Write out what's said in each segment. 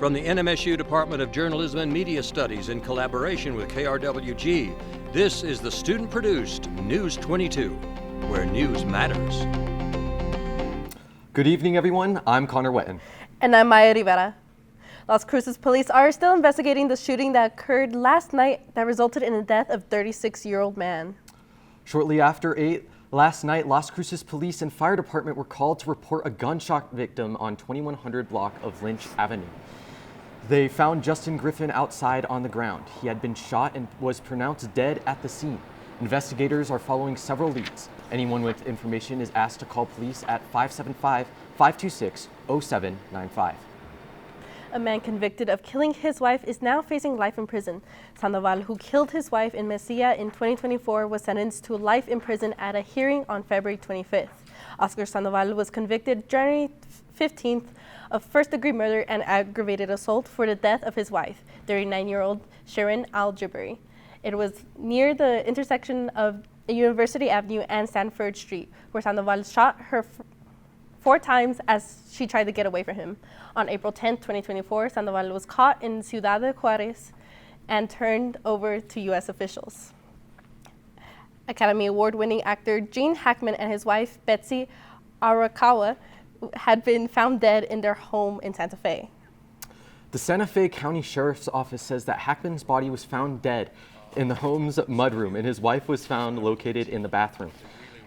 From the NMSU Department of Journalism and Media Studies in collaboration with KRWG, this is the student-produced News 22, where news matters. Good evening, everyone. I'm Connor Wetton. And I'm Maya Rivera. Las Cruces police are still investigating the shooting that occurred last night that resulted in the death of a 36-year-old man. Shortly after 8 last night, Las Cruces Police and Fire Department were called to report a gunshot victim on 2100 block of Lynch Avenue. They found Justin Griffin outside on the ground. He had been shot and was pronounced dead at the scene. Investigators are following several leads. Anyone with information is asked to call police at 575-526-0795. A man convicted of killing his wife is now facing life in prison. Sandoval, who killed his wife in Mesilla in 2024, was sentenced to life in prison at a hearing on February 25th. Oscar Sandoval was convicted January 15th of first-degree murder and aggravated assault for the death of his wife, 39-year-old Sharon Al-Jabari. It was near the intersection of University Avenue and Sanford Street, where Sandoval shot her 4 times as she tried to get away from him. On April 10, 2024, Sandoval was caught in Ciudad de Juarez and turned over to U.S. officials. Academy Award-winning actor Gene Hackman and his wife, Betsy Arakawa, had been found dead in their home in Santa Fe. The Santa Fe County Sheriff's Office says that Hackman's body was found dead in the home's mudroom, and his wife was found located in the bathroom.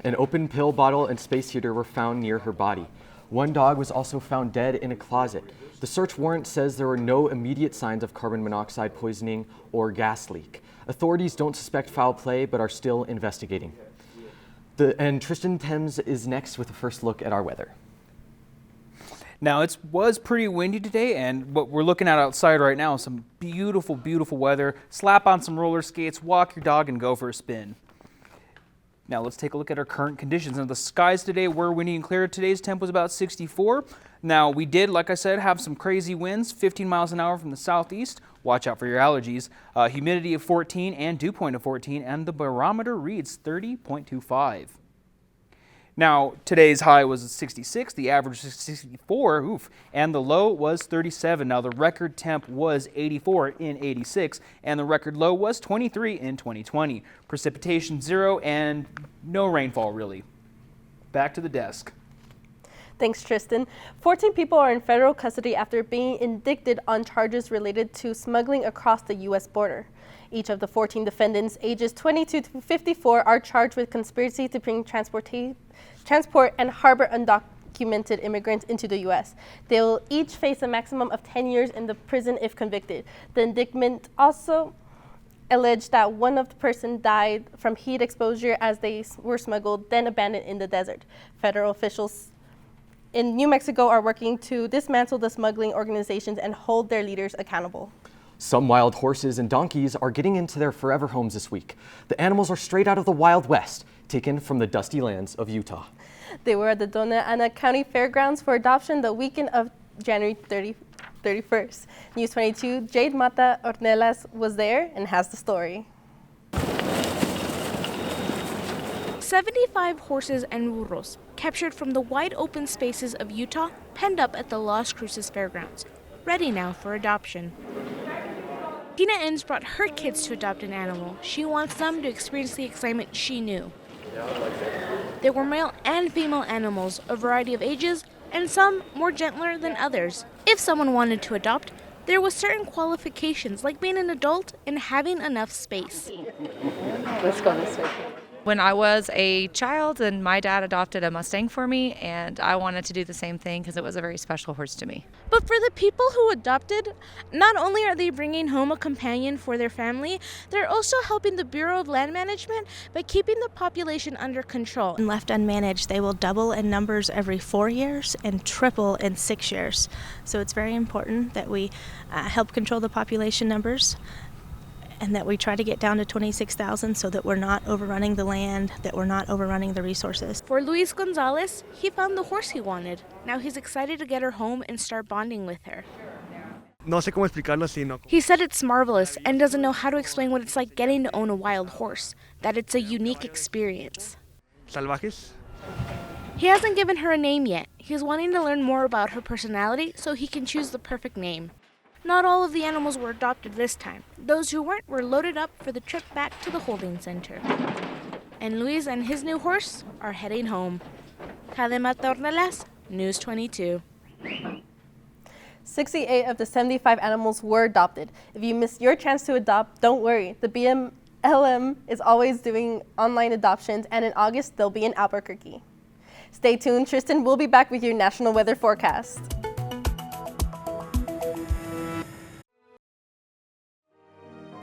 An open pill bottle and space heater were found near her body. One dog was also found dead in a closet. The search warrant says there were no immediate signs of carbon monoxide poisoning or gas leak. Authorities don't suspect foul play, but are still investigating. And Tristan Thames is next with a first look at our weather. Now, it was pretty windy today, and what we're looking at outside right now is some beautiful, beautiful weather. Slap on some roller skates, walk your dog, and go for a spin. Now, let's take a look at our current conditions. Now, the skies today were windy and clear. Today's temp was about 64. Now, we did, like I said, have some crazy winds, 15 miles an hour from the southeast. Watch out for your allergies. Humidity of 14 and dew point of 14, and the barometer reads 30.25. Now, today's high was 66, the average was 64, and the low was 37. Now, the record temp was 84 in 86, and the record low was 23 in 2020. Precipitation 0 and no rainfall, really. Back to the desk. Thanks, Tristan. 14 people are in federal custody after being indicted on charges related to smuggling across the U.S. border. Each of the 14 defendants, ages 22 to 54, are charged with conspiracy to bring transport and harbor undocumented immigrants into the U.S. They will each face a maximum of 10 years in the prison if convicted. The indictment also alleged that one of the person died from heat exposure as they were smuggled, then abandoned in the desert. Federal officials in New Mexico are working to dismantle the smuggling organizations and hold their leaders accountable. Some wild horses and donkeys are getting into their forever homes this week. The animals are straight out of the Wild West, taken from the dusty lands of Utah. They were at the Dona Ana County Fairgrounds for adoption the weekend of January 31st. News 22, Jade Mata Ornelas was there and has the story. 75 horses and burros, captured from the wide open spaces of Utah, penned up at the Las Cruces Fairgrounds, ready now for adoption. Tina Enns brought her kids to adopt an animal. She wants them to experience the excitement she knew. There were male and female animals, a variety of ages, and some more gentler than others. If someone wanted to adopt, there was certain qualifications, like being an adult and having enough space. Let's go this way. When I was a child, and my dad adopted a Mustang for me, and I wanted to do the same thing because it was a very special horse to me. But for the people who adopted, not only are they bringing home a companion for their family, they're also helping the Bureau of Land Management by keeping the population under control. And left unmanaged, they will double in numbers every 4 years and triple in 6 years. So it's very important that we help control the population numbers, and that we try to get down to 26,000 so that we're not overrunning the land, that we're not overrunning the resources. For Luis Gonzalez, he found the horse he wanted. Now he's excited to get her home and start bonding with her. No sé cómo explicarlo así, no. He said it's marvelous and doesn't know how to explain what it's like getting to own a wild horse, that it's a unique experience. Salvajes? He hasn't given her a name yet. He's wanting to learn more about her personality so he can choose the perfect name. Not all of the animals were adopted this time. Those who weren't were loaded up for the trip back to the holding center. And Luis and his new horse are heading home. Cadema Tornelas, News 22. 68 of the 75 animals were adopted. If you missed your chance to adopt, don't worry. The BMLM is always doing online adoptions, and in August, they'll be in Albuquerque. Stay tuned. Tristan will be back with your national weather forecast.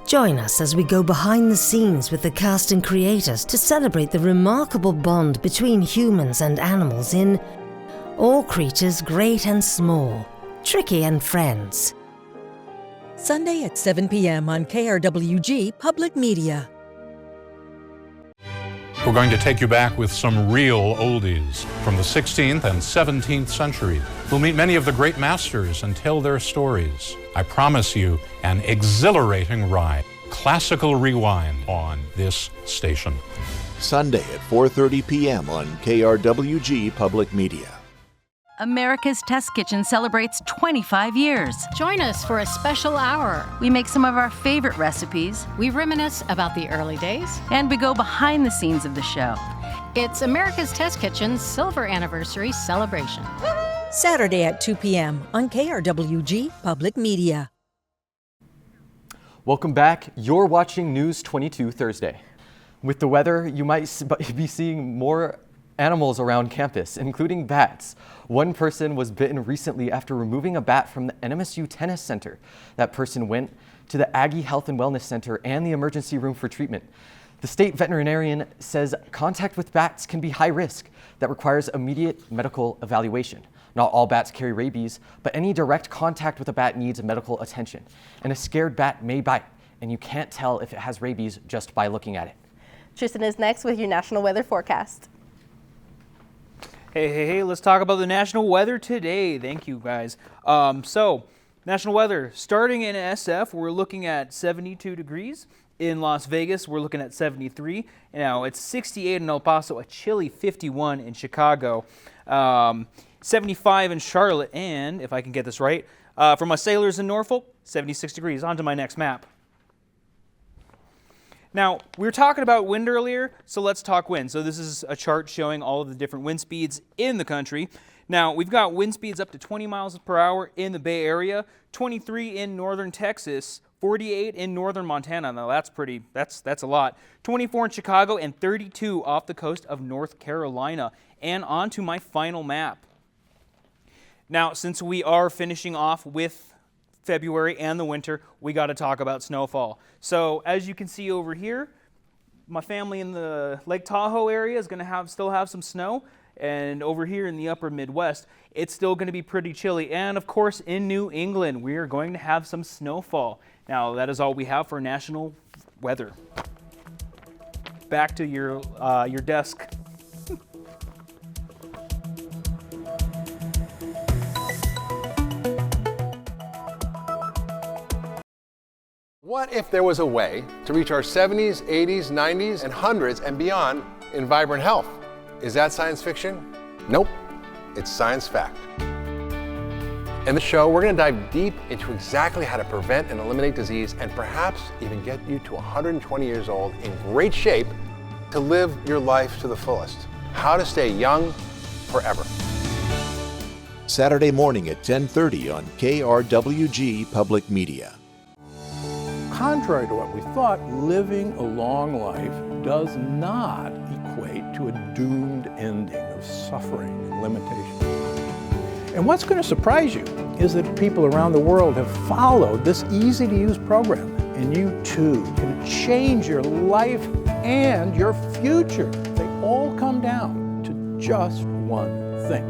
Join us as we go behind the scenes with the cast and creators to celebrate the remarkable bond between humans and animals in All Creatures Great and Small, Tricky and Friends. Sunday at 7 p.m. on KRWG-Public Media. We're going to take you back with some real oldies from the 16th and 17th centuries. We'll meet many of the great masters and tell their stories. I promise you an exhilarating ride. Classical Rewind on this station. Sunday at 4:30 p.m. on KRWG Public Media. America's Test Kitchen celebrates 25 years. Join us for a special hour. We make some of our favorite recipes. We reminisce about the early days. And we go behind the scenes of the show. It's America's Test Kitchen's silver anniversary celebration. Saturday at 2 p.m. on KRWG Public Media. Welcome back. You're watching News 22 Thursday. With the weather, you might be seeing more animals around campus, including bats. One person was bitten recently after removing a bat from the NMSU Tennis Center. That person went to the Aggie Health and Wellness Center and the emergency room for treatment. The state veterinarian says contact with bats can be high risk that requires immediate medical evaluation. Not all bats carry rabies, but any direct contact with a bat needs medical attention. And a scared bat may bite, and you can't tell if it has rabies just by looking at it. Tristan is next with your national weather forecast. Hey, let's talk about the national weather today. Thank you, guys. National weather, starting in SF, we're looking at 72 degrees. In Las Vegas, we're looking at 73. Now, it's 68 in El Paso, a chilly 51 in Chicago, 75 in Charlotte, and, if I can get this right, for my sailors in Norfolk, 76 degrees. On to my next map. Now, we were talking about wind earlier, so let's talk wind. So this is a chart showing all of the different wind speeds in the country. Now, we've got wind speeds up to 20 miles per hour in the Bay Area, 23 in northern Texas, 48 in northern Montana. Now, that's a lot. 24 in Chicago and 32 off the coast of North Carolina. And on to my final map. Now, since we are finishing off with February and the winter, we got to talk about snowfall. So as you can see over here, my family in the Lake Tahoe area is going to still have some snow, and over here in the upper Midwest, it's still going to be pretty chilly. And of course, in New England, we are going to have some snowfall. Now, that is all we have for national weather. Back to your desk. What if there was a way to reach our 70s, 80s, 90s, and 100s and beyond in vibrant health? Is that science fiction? Nope, it's science fact. In the show, we're going to dive deep into exactly how to prevent and eliminate disease and perhaps even get you to 120 years old in great shape to live your life to the fullest. How to stay young forever. Saturday morning at 10:30 on KRWG Public Media. Contrary to what we thought, living a long life does not equate to a doomed ending of suffering and limitation. And what's going to surprise you is that people around the world have followed this easy-to-use program, and you too can change your life and your future. They all come down to just one thing.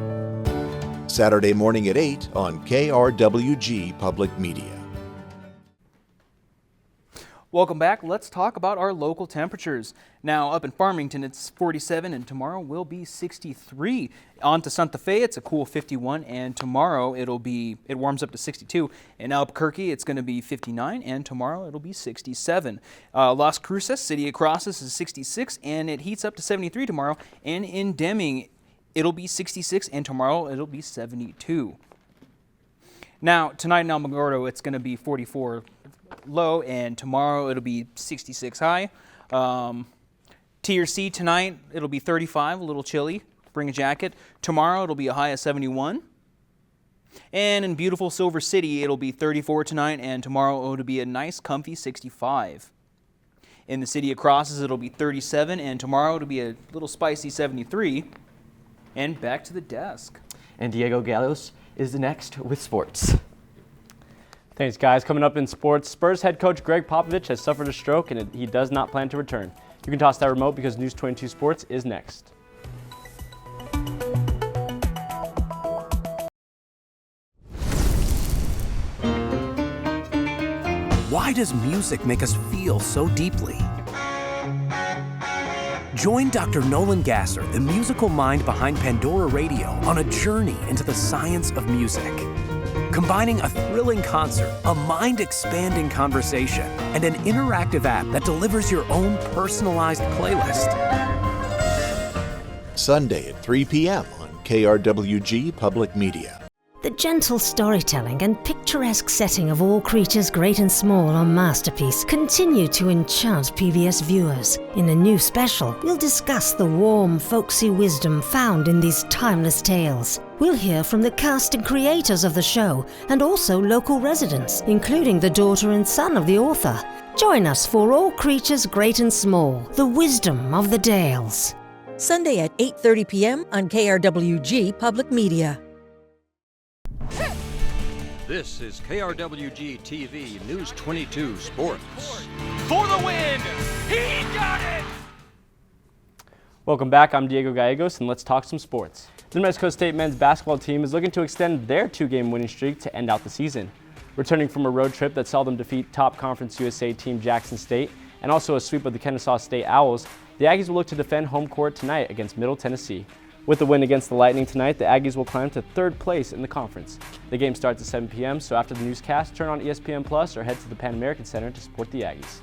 Saturday morning at 8 on KRWG Public Media. Welcome back. Let's talk about our local temperatures. Now, up in Farmington, it's 47, and tomorrow will be 63. On to Santa Fe, it's a cool 51, and tomorrow it warms up to 62. In Albuquerque, it's going to be 59, and tomorrow it'll be 67. Las Cruces, City of Cruces, is 66, and it heats up to 73 tomorrow. And in Deming, it'll be 66, and tomorrow it'll be 72. Now, tonight in Alamogordo, it's going to be 44 low, and tomorrow it'll be 66 high. T or C tonight, it'll be 35, a little chilly. Bring a jacket. Tomorrow, it'll be a high of 71. And in beautiful Silver City, it'll be 34 tonight, and tomorrow it'll be a nice, comfy 65. In the city of Cruces, it'll be 37, and tomorrow it'll be a little spicy 73. And back to the desk. And Diego Gallos is the next with sports. Thanks, guys. Coming up in sports, Spurs head coach Greg Popovich has suffered a stroke, and he does not plan to return. You can toss that remote because News 22 Sports is next. Why does music make us feel so deeply? Join Dr. Nolan Gasser, the musical mind behind Pandora Radio, on a journey into the science of music. Combining a thrilling concert, a mind-expanding conversation, and an interactive app that delivers your own personalized playlist. Sunday at 3 p.m. on KRWG Public Media. The gentle storytelling and picturesque setting of All Creatures Great and Small on Masterpiece continue to enchant PBS viewers. In a new special, we'll discuss the warm, folksy wisdom found in these timeless tales. We'll hear from the cast and creators of the show, and also local residents, including the daughter and son of the author. Join us for All Creatures Great and Small, the wisdom of the Dales. Sunday at 8:30 p.m. on KRWG Public Media. This is KRWG-TV News 22 Sports. For the win! He got it! Welcome back. I'm Diego Gallegos, and let's talk some sports. The New Mexico State men's basketball team is looking to extend their 2-game winning streak to end out the season. Returning from a road trip that saw them defeat top Conference USA team Jackson State and also a sweep of the Kennesaw State Owls, the Aggies will look to defend home court tonight against Middle Tennessee. With the win against the Lightning tonight, the Aggies will climb to 3rd place in the conference. The game starts at 7 p.m., so after the newscast, turn on ESPN Plus or head to the Pan American Center to support the Aggies.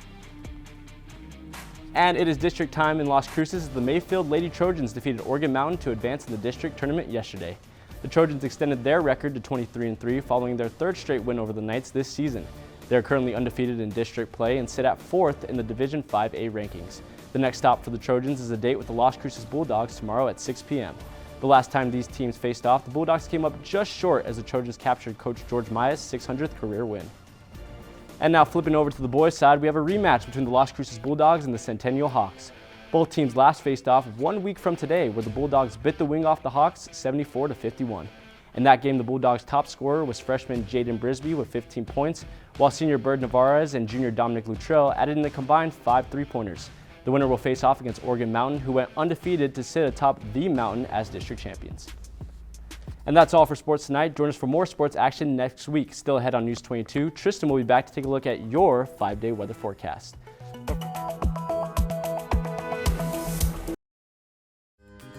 And it is district time in Las Cruces as the Mayfield Lady Trojans defeated Oregon Mountain to advance in the district tournament yesterday. The Trojans extended their record to 23-3 following their 3rd straight win over the Knights this season. They are currently undefeated in district play and sit at 4th in the Division 5A rankings. The next stop for the Trojans is a date with the Las Cruces Bulldogs tomorrow at 6 p.m. The last time these teams faced off, the Bulldogs came up just short as the Trojans captured Coach George Maya's 600th career win. And now flipping over to the boys' side, we have a rematch between the Las Cruces Bulldogs and the Centennial Hawks. Both teams last faced off 1 week from today, where the Bulldogs bit the wing off the Hawks 74-51. In that game, the Bulldogs' top scorer was freshman Jaden Brisby with 15 points, while senior Bird Navarez and junior Dominic Luttrell added in a combined 5 3-pointers. The winner will face off against Oregon Mountain, who went undefeated to sit atop the Mountain as district champions. And that's all for sports tonight. Join us for more sports action next week. Still ahead on News 22, Tristan will be back to take a look at your 5-day weather forecast.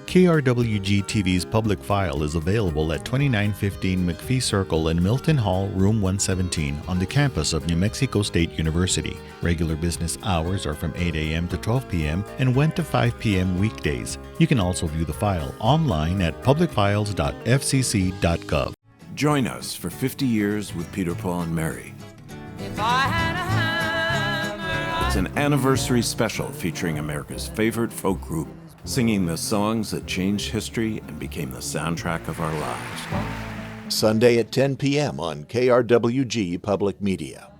KRWG-TV's public file is available at 2915 McPhee Circle in Milton Hall, Room 117, on the campus of New Mexico State University. Regular business hours are from 8 a.m. to 12 p.m. and 1 to 5 p.m. weekdays. You can also view the file online at publicfiles.fcc.gov. Join us for 50 years with Peter, Paul, and Mary. It's an anniversary special featuring America's favorite folk group, singing the songs that changed history and became the soundtrack of our lives. Sunday at 10 p.m. on KRWG Public Media.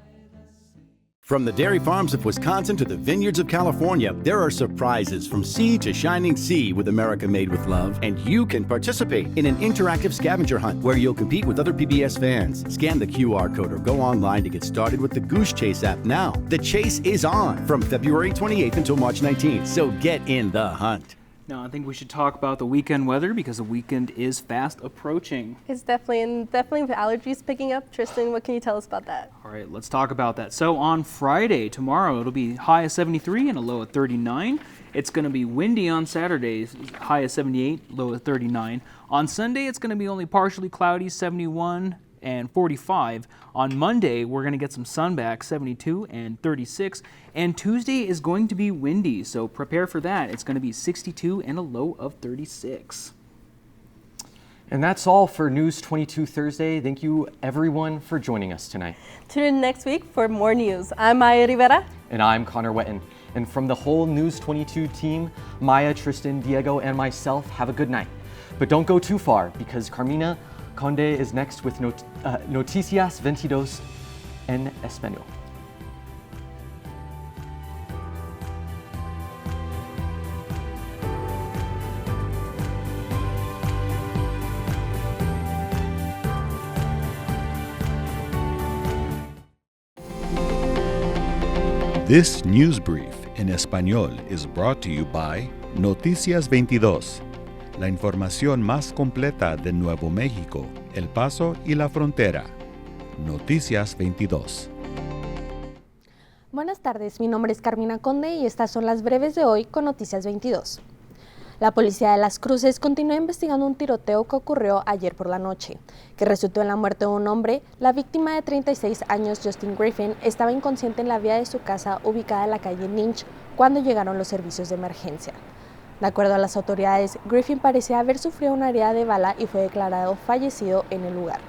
From the dairy farms of Wisconsin to the vineyards of California, there are surprises from sea to shining sea with America Made with Love. And you can participate in an interactive scavenger hunt where you'll compete with other PBS fans. Scan the QR code or go online to get started with the Goose Chase app now. The chase is on from February 28th until March 19th, so get in the hunt. Now, I think we should talk about the weekend weather because the weekend is fast approaching. It's definitely with allergies picking up. Tristan, what can you tell us about that? All right, let's talk about that. So on Friday, tomorrow, it'll be high of 73 and a low of 39. It's going to be windy on Saturday, high of 78, low of 39. On Sunday, it's going to be only partially cloudy, 71 and 45. On Monday, we're going to get some sun back, 72 and 36. And Tuesday is going to be windy, so prepare for that. It's going to be 62 and a low of 36. And that's all for News 22 Thursday. Thank you, everyone, for joining us tonight. Tune in next week for more news. I'm Maya Rivera. And I'm Connor Wetton. And from the whole News 22 team, Maya, Tristan, Diego, and myself, have a good night. But don't go too far, because Carmina Conde is next with Noticias 22 en Español. This news brief en español is brought to you by Noticias 22, la información más completa de Nuevo México, El Paso y la frontera. Noticias 22. Buenas tardes, mi nombre es Carmina Conde y estas son las breves de hoy con Noticias 22. La policía de Las Cruces continúa investigando un tiroteo que ocurrió ayer por la noche, que resultó en la muerte de un hombre. La víctima de 36 años, Justin Griffin, estaba inconsciente en la vía de su casa ubicada en la calle Lynch cuando llegaron los servicios de emergencia. De acuerdo a las autoridades, Griffin parecía haber sufrido una herida de bala y fue declarado fallecido en el lugar.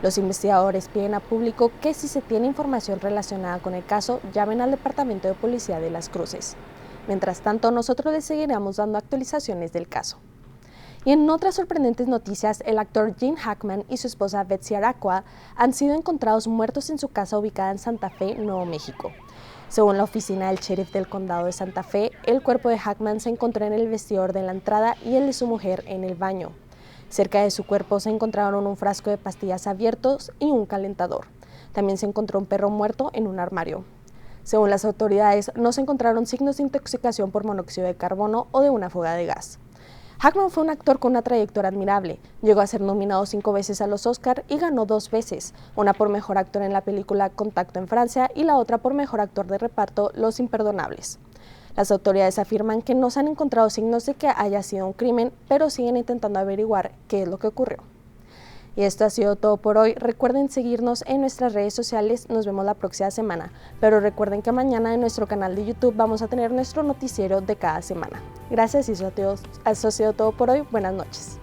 Los investigadores piden al público que si se tiene información relacionada con el caso, llamen al Departamento de Policía de Las Cruces. Mientras tanto, nosotros les seguiremos dando actualizaciones del caso. Y en otras sorprendentes noticias, el actor Gene Hackman y su esposa Betsy Araqua han sido encontrados muertos en su casa ubicada en Santa Fe, Nuevo México. Según la oficina del sheriff del condado de Santa Fe, el cuerpo de Hackman se encontró en el vestidor de la entrada y el de su mujer en el baño. Cerca de su cuerpo se encontraron un frasco de pastillas abiertos y un calentador. También se encontró un perro muerto en un armario. Según las autoridades, no se encontraron signos de intoxicación por monóxido de carbono o de una fuga de gas. Hackman fue un actor con una trayectoria admirable. Llegó a ser nominado 5 veces a los Oscar y ganó 2 veces, una por mejor actor en la película Contacto en Francia y la otra por mejor actor de reparto Los Imperdonables. Las autoridades afirman que no se han encontrado signos de que haya sido un crimen, pero siguen intentando averiguar qué es lo que ocurrió. Y esto ha sido todo por hoy. Recuerden seguirnos en nuestras redes sociales. Nos vemos la próxima semana. Pero recuerden que mañana en nuestro canal de YouTube vamos a tener nuestro noticiero de cada semana. Gracias y eso ha sido todo por hoy. Buenas noches.